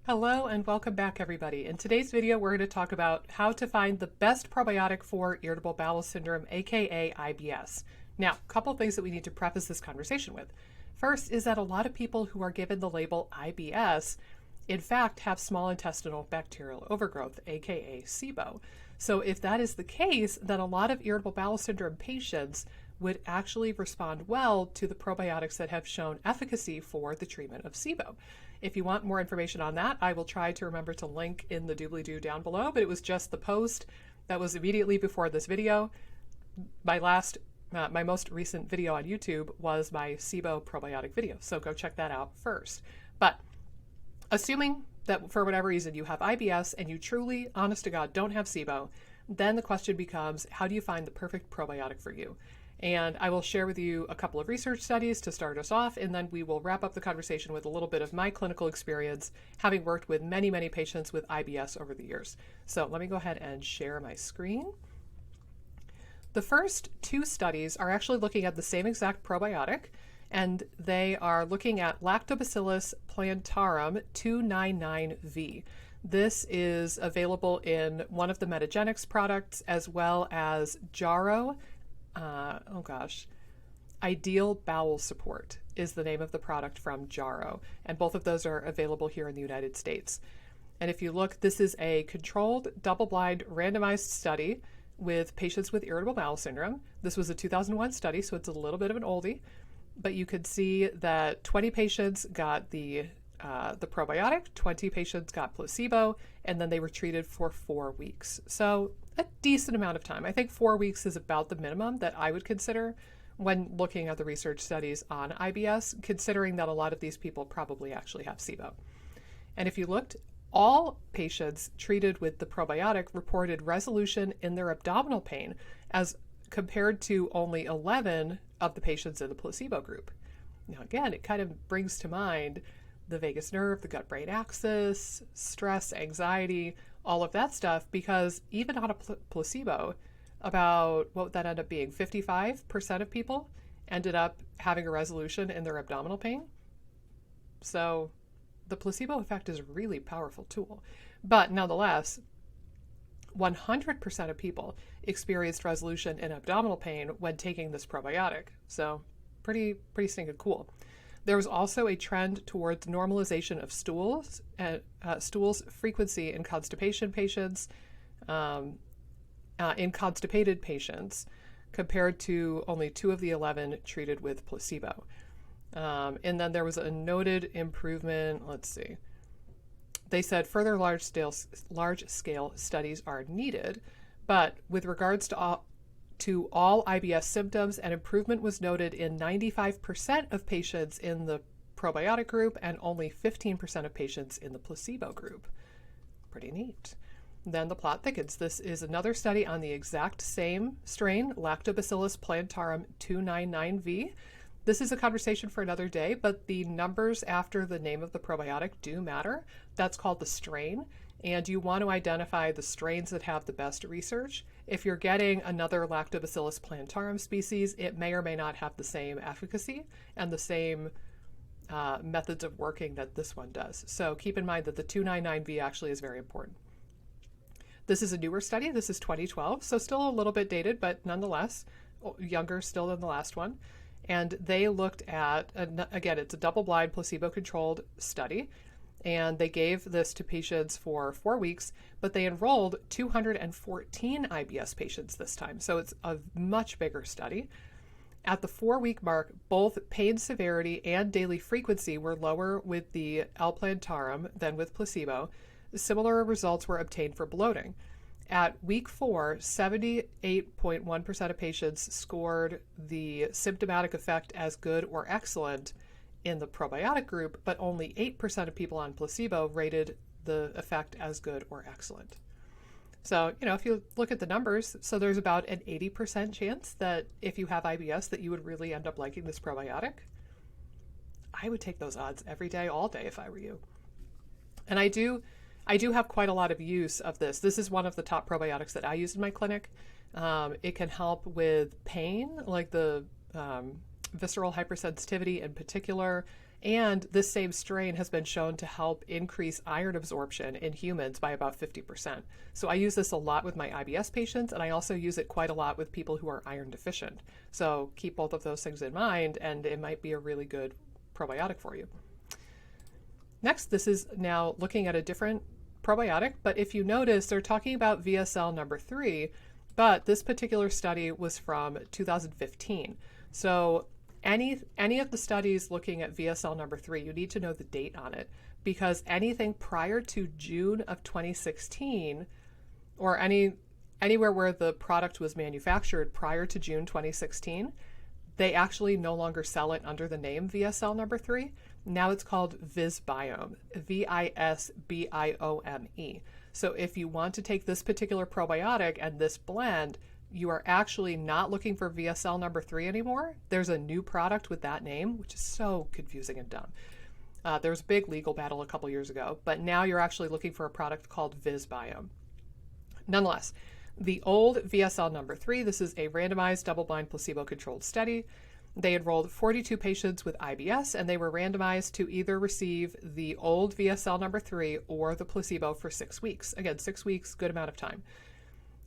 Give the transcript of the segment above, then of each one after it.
Hello and welcome back, everybody. In today's video, we're going to talk about how to find the best probiotic for irritable bowel syndrome, aka IBS. Now, a couple of things that we need to preface this conversation with. First is that a lot of people who are given the label IBS, in fact, have small intestinal bacterial overgrowth, aka SIBO. So if that is the case, then a lot of irritable bowel syndrome patients would actually respond well to the probiotics that have shown efficacy for the treatment of SIBO. If you want more information on that, I will try to remember to link in the doobly-doo down below, but it was just the post that was immediately before this video. My most recent video on YouTube was my SIBO probiotic video, so go check that out first. But assuming that for whatever reason you have IBS and you truly, honest to God, don't have SIBO, then the question becomes, how do you find the perfect probiotic for you? And I will share with you a couple of research studies to start us off, and then we will wrap up the conversation with a little bit of my clinical experience, having worked with many, many patients with IBS over the years. So let me go ahead and share my screen. The first two studies are actually looking at the same exact probiotic, and they are looking at Lactobacillus plantarum 299V. This is available in one of the Metagenics products, as well as Jarrow. Ideal Bowel Support is the name of the product from Jarrow, and both of those are available here in the United States. And if you look, this is a controlled, double-blind, randomized study with patients with irritable bowel syndrome. This was a 2001 study, so it's a little bit of an oldie, but you could see that 20 patients got the probiotic, 20 patients got placebo, and then they were treated for 4 weeks. So a decent amount of time. I think 4 weeks is about the minimum that I would consider when looking at the research studies on IBS, considering that a lot of these people probably actually have SIBO. And if you looked, all patients treated with the probiotic reported resolution in their abdominal pain, as compared to only 11 of the patients in the placebo group. Now, again, it kind of brings to mind the vagus nerve, the gut-brain axis, stress, anxiety, all of that stuff, because even on a placebo, about what would that end up being? 55% of people ended up having a resolution in their abdominal pain. So the placebo effect is a really powerful tool. But nonetheless, 100% of people experienced resolution in abdominal pain when taking this probiotic. So pretty stinking cool. There was also a trend towards normalization of stools frequency in constipation patients, in constipated patients, compared to only 2 of the 11 treated with placebo. And then there was a noted improvement. Let's see. They said further large-scale studies are needed, but with regards to all IBS symptoms, an improvement was noted in 95% of patients in the probiotic group and only 15% of patients in the placebo group. Pretty neat. Then the plot thickens. This is another study on the exact same strain, Lactobacillus plantarum 299V. This is a conversation for another day, but the numbers after the name of the probiotic do matter. That's called the strain, and you want to identify the strains that have the best research. If you're getting another Lactobacillus plantarum species, it may or may not have the same efficacy and the same methods of working that this one does. So keep in mind that the 299V actually is very important. This is a newer study. This is 2012, so still a little bit dated, but nonetheless younger still than the last one. And they looked at, again, it's a double-blind, placebo-controlled study, and they gave this to patients for 4 weeks, but they enrolled 214 IBS patients this time, so it's a much bigger study. At the 4-week mark, both pain severity and daily frequency were lower with the L-plantarum than with placebo. Similar results were obtained for bloating. At week 4, 78.1% of patients scored the symptomatic effect as good or excellent in the probiotic group, but only 8% of people on placebo rated the effect as good or excellent. So, if you look at the numbers, so there's about an 80% chance that if you have IBS that you would really end up liking this probiotic. I would take those odds every day, all day if I were you. And I do have quite a lot of use of this. This is one of the top probiotics that I use in my clinic. It can help with pain, like the visceral hypersensitivity in particular, And this same strain has been shown to help increase iron absorption in humans by about 50%. So I use this a lot with my IBS patients, and I also use it quite a lot with people who are iron deficient. So keep both of those things in mind, and it might be a really good probiotic for you. Next, this is now looking at a different probiotic, but if you notice, they're talking about VSL number 3, but this particular study was from 2015. So any of the studies looking at VSL number 3, you need to know the date on it, because anything prior to June of 2016, or anywhere where the product was manufactured prior to June 2016, they actually no longer sell it under the name VSL number 3. Now it's called Visbiome, Visbiome. So if you want to take this particular probiotic and this blend, you are actually not looking for VSL number 3 anymore. There's a new product with that name, which is so confusing and dumb. There was a big legal battle a couple years ago, but now you're actually looking for a product called Visbiome. Nonetheless, the old VSL number 3, this is a randomized double-blind placebo-controlled study. They enrolled 42 patients with IBS, and they were randomized to either receive the old VSL number 3 or the placebo for 6 weeks. Again, 6 weeks, good amount of time.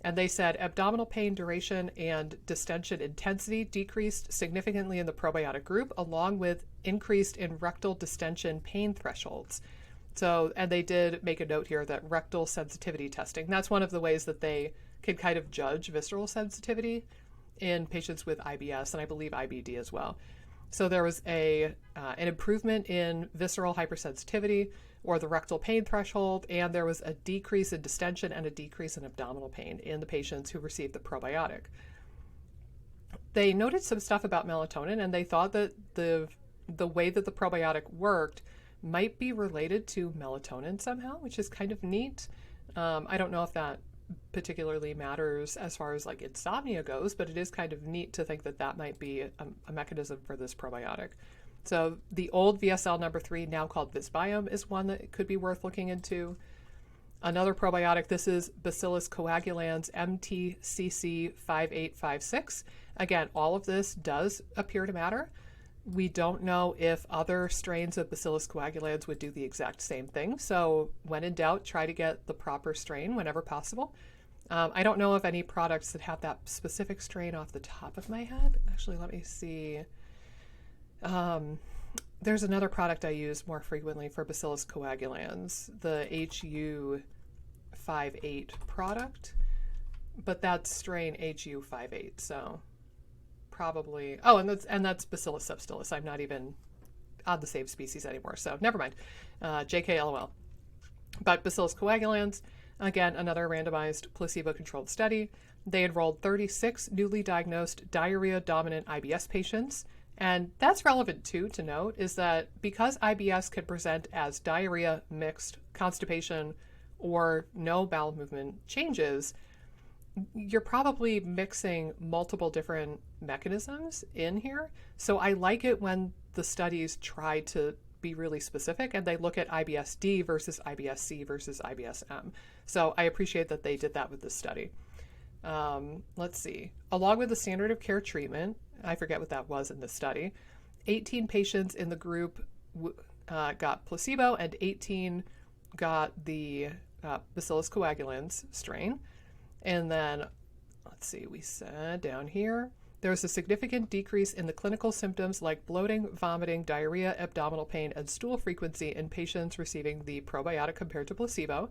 And they said abdominal pain duration and distension intensity decreased significantly in the probiotic group, along with increased in rectal distension pain thresholds. So, and they did make a note here that rectal sensitivity testing, that's one of the ways that they can kind of judge visceral sensitivity in patients with IBS, and I believe IBD as well. So there was an improvement in visceral hypersensitivity, or the rectal pain threshold, and there was a decrease in distension and a decrease in abdominal pain in the patients who received the probiotic. They noted some stuff about melatonin, and they thought that the way that the probiotic worked might be related to melatonin somehow, which is kind of neat. I don't know if that particularly matters as far as like insomnia goes, but it is kind of neat to think that that might be a mechanism for this probiotic. So the old VSL number 3, now called Visbiome, is one that could be worth looking into. Another probiotic, this is Bacillus coagulans MTCC 5856. Again, all of this does appear to matter. We don't know if other strains of Bacillus coagulans would do the exact same thing. So when in doubt, try to get the proper strain whenever possible. I don't know of any products that have that specific strain off the top of my head. Actually, let me see. There's another product I use more frequently for Bacillus coagulans, the HU58 product, but that's strain HU58. So probably, oh, and that's Bacillus subtilis. I'm not even on the same species anymore, so never mind. JKLOL. But Bacillus coagulans, again, another randomized placebo-controlled study. They enrolled 36 newly diagnosed diarrhea-dominant IBS patients. And that's relevant too to note, is that because IBS can present as diarrhea, mixed, constipation, or no bowel movement changes, you're probably mixing multiple different mechanisms in here. So I like it when the studies try to be really specific and they look at IBS-D versus IBS-C versus IBS-M. So I appreciate that they did that with this study. Let's see. Along with the standard of care treatment, I forget what that was in this study, 18 patients in the group got placebo and 18 got the Bacillus coagulans strain. And then, let's see, we said down here, there was a significant decrease in the clinical symptoms like bloating, vomiting, diarrhea, abdominal pain, and stool frequency in patients receiving the probiotic compared to placebo.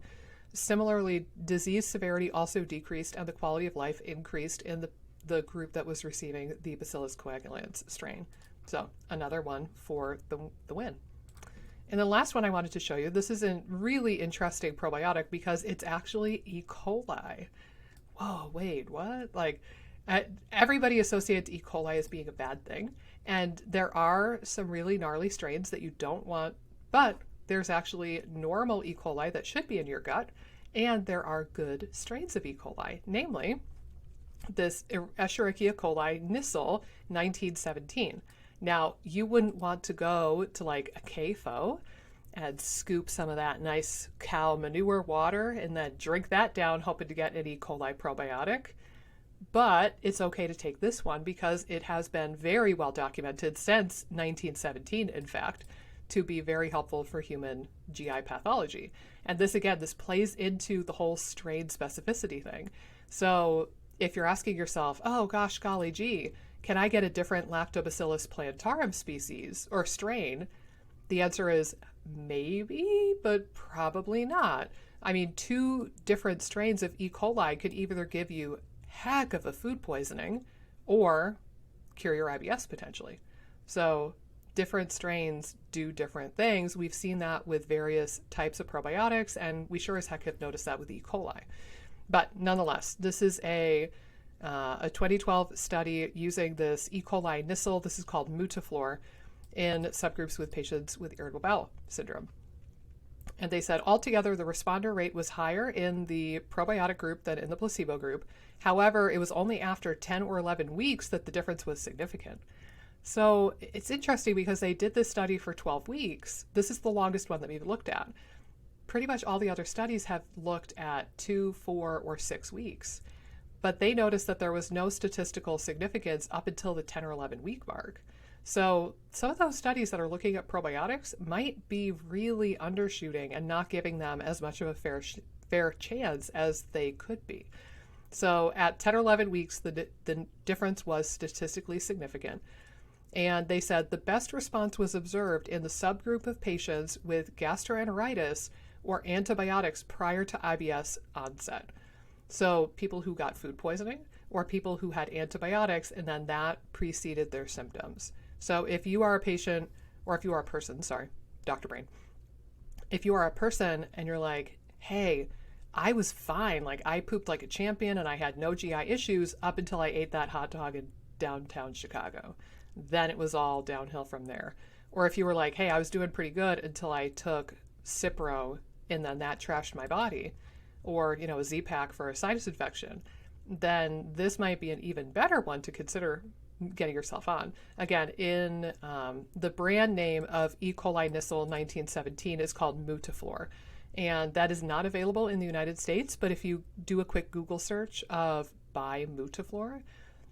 Similarly, disease severity also decreased and the quality of life increased in the group that was receiving the Bacillus coagulans strain. So another one for the win. And the last one I wanted to show you, this is a really interesting probiotic because it's actually E. coli. Whoa, wait, what? Like, everybody associates E. coli as being a bad thing. And there are some really gnarly strains that you don't want, but there's actually normal E. coli that should be in your gut. And there are good strains of E. coli, namely this Escherichia coli Nissl 1917. Now, you wouldn't want to go to like a CAFO and scoop some of that nice cow manure water and then drink that down, hoping to get an E. coli probiotic. But it's okay to take this one because it has been very well documented since 1917, in fact, to be very helpful for human GI pathology. And this, again, this plays into the whole strain specificity thing. So if you're asking yourself, oh gosh, golly gee, can I get a different Lactobacillus plantarum species or strain? The answer is maybe, but probably not. I mean, 2 different strains of E. coli could either give you heck of a food poisoning or cure your IBS potentially. So different strains do different things. We've seen that with various types of probiotics, and we sure as heck have noticed that with E. coli. But nonetheless, this is a 2012 study using this E. coli Nissl. This is called Mutaflor in subgroups with patients with irritable bowel syndrome. And they said altogether the responder rate was higher in the probiotic group than in the placebo group. However, it was only after 10 or 11 weeks that the difference was significant. So it's interesting because they did this study for 12 weeks. This is the longest one that we've looked at. Pretty much all the other studies have looked at 2, 4, or 6 weeks. But they noticed that there was no statistical significance up until the 10 or 11 week mark. So some of those studies that are looking at probiotics might be really undershooting and not giving them as much of a fair chance as they could be. So at 10 or 11 weeks, the difference was statistically significant. And they said the best response was observed in the subgroup of patients with gastroenteritis or antibiotics prior to IBS onset. So people who got food poisoning or people who had antibiotics and then that preceded their symptoms. So if you are a patient, or if you are a person, sorry, Dr. Brain, if you are a person and you're like, hey, I was fine, like I pooped like a champion and I had no GI issues up until I ate that hot dog in downtown Chicago, then it was all downhill from there. Or if you were like, hey, I was doing pretty good until I took Cipro and then that trashed my body, or, a Z-Pak for a sinus infection, then this might be an even better one to consider getting yourself on. Again, in the brand name of E. coli Nissl 1917 is called Mutaflor, and that is not available in the United States, but if you do a quick Google search of buy Mutaflor,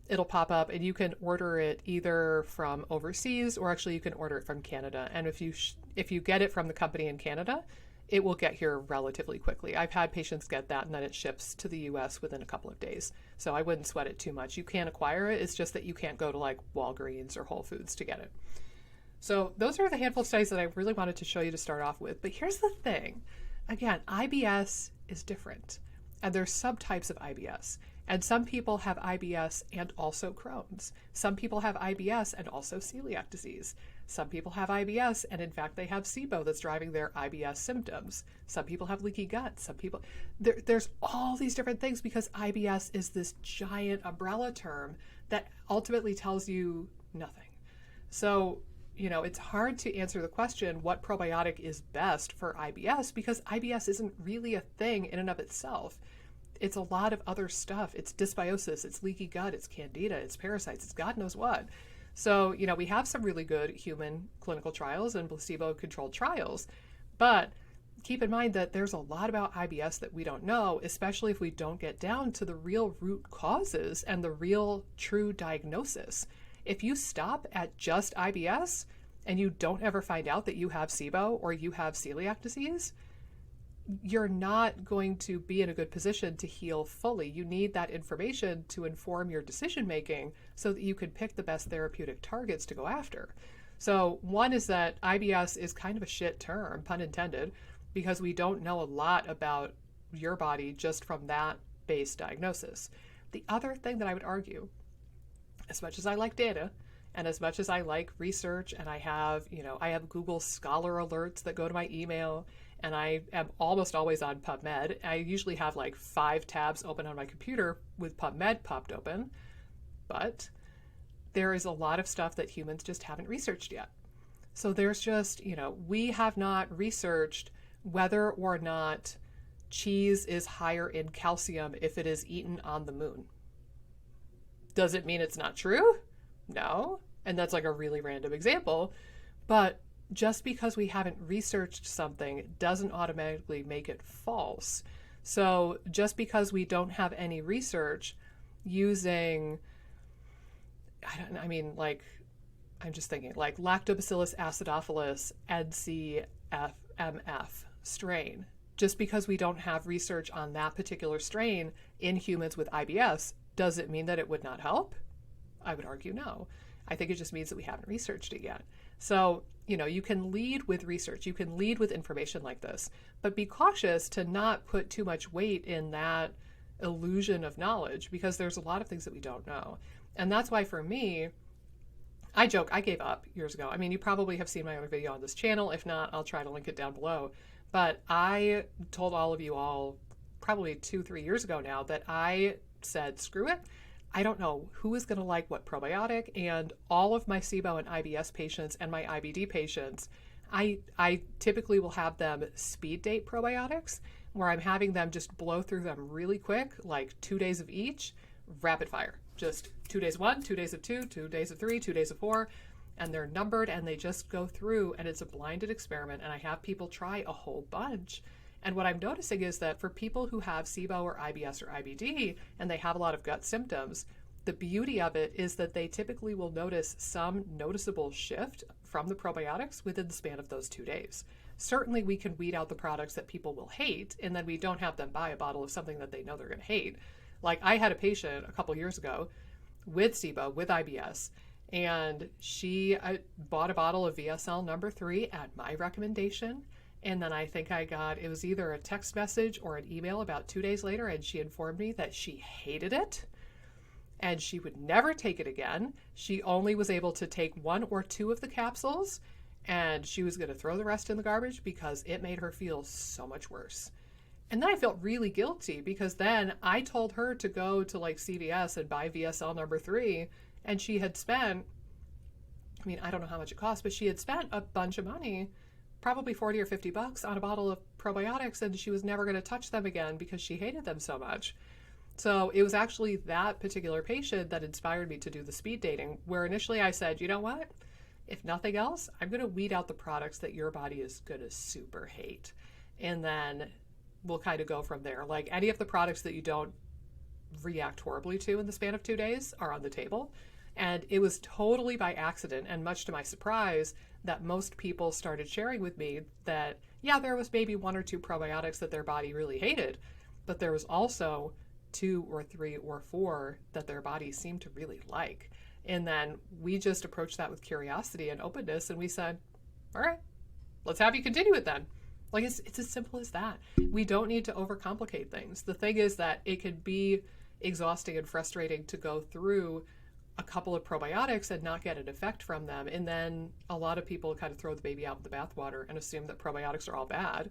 it'll pop up and you can order it either from overseas or actually you can order it from Canada. And if you get it from the company in Canada, it will get here relatively quickly. I've had patients get that and then it ships to the US within a couple of days. So I wouldn't sweat it too much. You can acquire it. It's just that you can't go to like Walgreens or Whole Foods to get it. So those are the handful of studies that I really wanted to show you to start off with. But here's the thing. Again, IBS is different and there's subtypes of IBS. And some people have IBS and also Crohn's. Some people have IBS and also celiac disease. Some people have IBS and in fact they have SIBO that's driving their IBS symptoms. Some people have leaky gut. Some people, there's all these different things because IBS is this giant umbrella term that ultimately tells you nothing. So, it's hard to answer the question, what probiotic is best for IBS, because IBS isn't really a thing in and of itself. It's a lot of other stuff. It's dysbiosis, it's leaky gut, it's candida, it's parasites, it's God knows what. So, we have some really good human clinical trials and placebo-controlled trials, but keep in mind that there's a lot about IBS that we don't know, especially if we don't get down to the real root causes and the real true diagnosis. If you stop at just IBS and you don't ever find out that you have SIBO or you have celiac disease, you're not going to be in a good position to heal fully. You need that information to inform your decision making so that you can pick the best therapeutic targets to go after. So one is that IBS is kind of a shit term, pun intended, because we don't know a lot about your body just from that base diagnosis. The other thing that I would argue, as much as I like data and as much as I like research and I have Google Scholar alerts that go to my email, and I am almost always on PubMed. I usually have like 5 tabs open on my computer with PubMed popped open, but there is a lot of stuff that humans just haven't researched yet. So there's just, we have not researched whether or not cheese is higher in calcium if it is eaten on the moon. Does it mean it's not true? No. And that's like a really random example, but just because we haven't researched something doesn't automatically make it false. So just because we don't have any research using, I'm just thinking like Lactobacillus acidophilus NCFMF strain. Just because we don't have research on that particular strain in humans with IBS, does it mean that it would not help? I would argue no. I think it just means that we haven't researched it yet. So, you know, you can lead with research, you can lead with information like this, but be cautious to not put too much weight in that illusion of knowledge, because there's a lot of things that we don't know. And that's why for me, I joke, I gave up years ago. I mean, you probably have seen my other video on this channel. If not, I'll try to link it down below. But I told all of you all probably 2-3 years ago now that I said, screw it. I don't know who is going to like what probiotic, and all of my SIBO and IBS patients and my IBD patients, I typically will have them speed date probiotics, where I'm having them just blow through them really quick, like 2 days of each, rapid fire. Just 2 days of 1, 2 days of 2, 2 days of 3, 2 days of 4, and they're numbered and they just go through, and it's a blinded experiment, and I have people try a whole bunch. And what I'm noticing is that for people who have SIBO or IBS or IBD and they have a lot of gut symptoms, the beauty of it is that they typically will notice some noticeable shift from the probiotics within the span of those 2 days. Certainly we can weed out the products that people will hate, and then we don't have them buy a bottle of something that they know they're going to hate. Like I had a patient a couple years ago with SIBO, with IBS, and she bought a bottle of VSL number 3 at my recommendation. And then I think I got, it was either a text message or an email about 2 days later, and she informed me that she hated it and she would never take it again. She only was able to take 1 or 2 of the capsules, and she was going to throw the rest in the garbage because it made her feel so much worse. And then I felt really guilty, because then I told her to go to like CVS and buy VSL number 3, and she had spent, I mean, I don't know how much it cost, but she had spent a bunch of money, probably 40 or 50 bucks on a bottle of probiotics, and she was never going to touch them again because she hated them so much. So it was actually that particular patient that inspired me to do the speed dating, where initially I said, you know what, if nothing else, I'm going to weed out the products that your body is going to super hate. And then we'll kind of go from there. Like any of the products that you don't react horribly to in the span of 2 days are on the table. And it was totally by accident, and much to my surprise, that most people started sharing with me that, yeah, there was maybe 1 or 2 probiotics that their body really hated, but there was also 2 or 3 or 4 that their body seemed to really like. And then we just approached that with curiosity and openness, and we said, all right, let's have you continue it then. Like it's as simple as that. We don't need to overcomplicate things. The thing is that it can be exhausting and frustrating to go through a couple of probiotics and not get an effect from them. And then a lot of people kind of throw the baby out with the bathwater and assume that probiotics are all bad.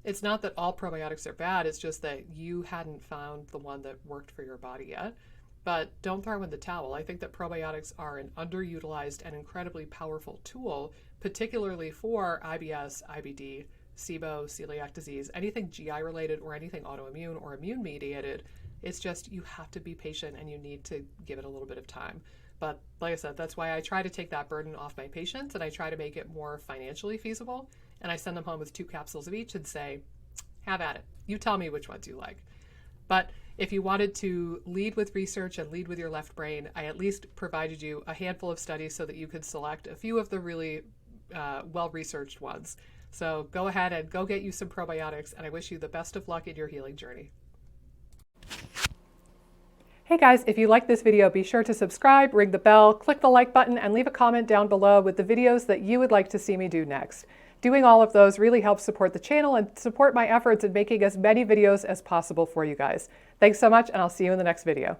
It's not that all probiotics are bad. It's just that you hadn't found the one that worked for your body yet. But don't throw in the towel. I think that probiotics are an underutilized and incredibly powerful tool, particularly for IBS, IBD, SIBO, celiac disease, anything GI related or anything autoimmune or immune mediated. It's just you have to be patient and you need to give it a little bit of time. But like I said, that's why I try to take that burden off my patients, and I try to make it more financially feasible. And I send them home with 2 capsules of each and say, have at it. You tell me which ones you like. But if you wanted to lead with research and lead with your left brain, I at least provided you a handful of studies so that you could select a few of the really well-researched ones. So go ahead and go get you some probiotics, and I wish you the best of luck in your healing journey. Hey guys, if you like this video, be sure to subscribe, ring the bell, click the like button, and leave a comment down below with the videos that you would like to see me do next. Doing all of those really helps support the channel and support my efforts in making as many videos as possible for you guys. Thanks so much, and I'll see you in the next video.